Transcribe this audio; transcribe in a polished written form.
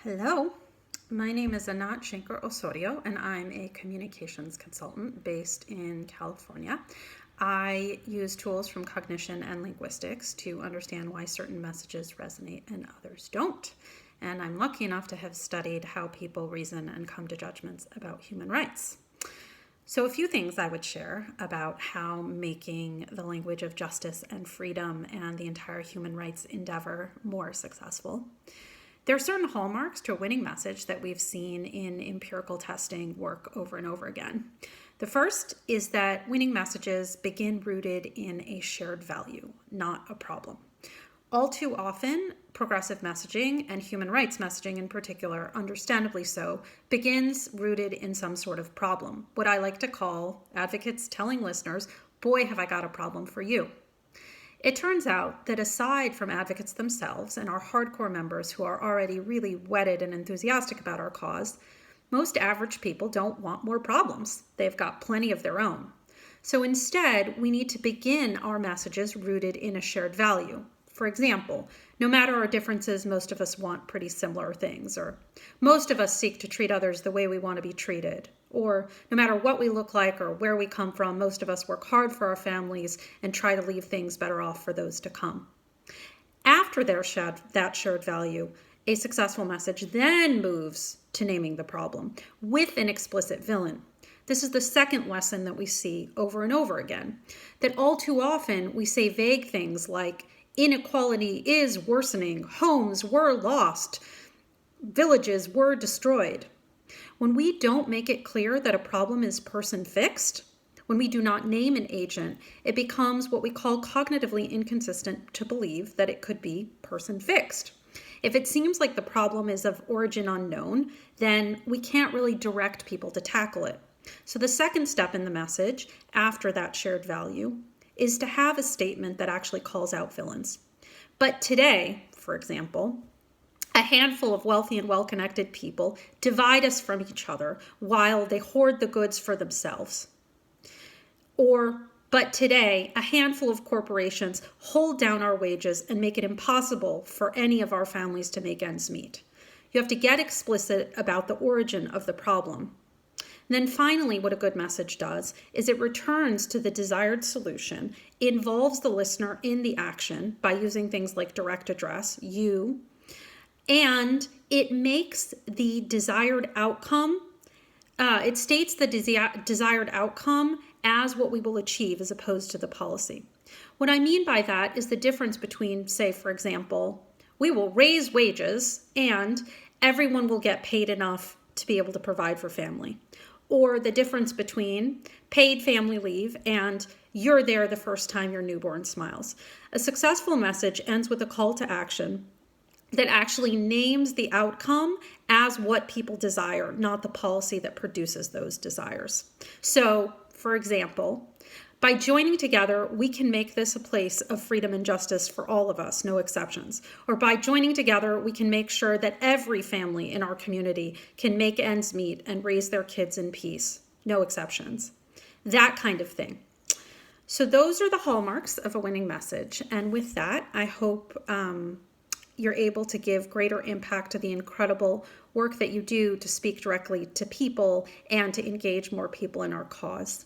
Hello, my name is Anat Shenker-Osario, and I'm a communications consultant based in California. I use tools from cognition and linguistics to understand why certain messages resonate and others don't. And I'm lucky enough to have studied how people reason and come to judgments about human rights. So a few things I would share about how making the language of justice and freedom and the entire human rights endeavor more successful. There are certain hallmarks to a winning message that we've seen in empirical testing work over and over again. The first is that winning messages begin rooted in a shared value, not a problem. All too often, progressive messaging, and human rights messaging in particular, understandably so, begins rooted in some sort of problem, what I like to call advocates telling listeners, boy, have I got a problem for you. It turns out that aside from advocates themselves and our hardcore members who are already really wedded and enthusiastic about our cause, most average people don't want more problems. They've got plenty of their own. So instead, we need to begin our messages rooted in a shared value. For example, no matter our differences, most of us want pretty similar things, or most of us seek to treat others the way we want to be treated, or no matter what we look like or where we come from, most of us work hard for our families and try to leave things better off for those to come. After that shared value, a successful message then moves to naming the problem with an explicit villain. This is the second lesson that we see over and over again, that all too often we say vague things like, inequality is worsening, homes were lost, villages were destroyed. When we don't make it clear that a problem is person fixed, when we do not name an agent, it becomes what we call cognitively inconsistent to believe that it could be person fixed. If it seems like the problem is of origin unknown, then we can't really direct people to tackle it. So the second step in the message, after that shared value, is to have a statement that actually calls out villains. But today, for example, a handful of wealthy and well-connected people divide us from each other while they hoard the goods for themselves. But today, a handful of corporations hold down our wages and make it impossible for any of our families to make ends meet. You have to get explicit about the origin of the problem. And then finally, what a good message does is it returns to the desired solution, involves the listener in the action by using things like direct address, you, and it makes the desired outcome, it states the desired outcome as what we will achieve as opposed to the policy. What I mean by that is the difference between, say, for example, we will raise wages and everyone will get paid enough to be able to provide for family. Or the difference between paid family leave and you're there the first time your newborn smiles. A successful message ends with a call to action that actually names the outcome as what people desire, not the policy that produces those desires. So, for example, by joining together, we can make this a place of freedom and justice for all of us, no exceptions. Or by joining together, we can make sure that every family in our community can make ends meet and raise their kids in peace, no exceptions. That kind of thing. So those are the hallmarks of a winning message. And with that, I hope you're able to give greater impact to the incredible work that you do to speak directly to people and to engage more people in our cause.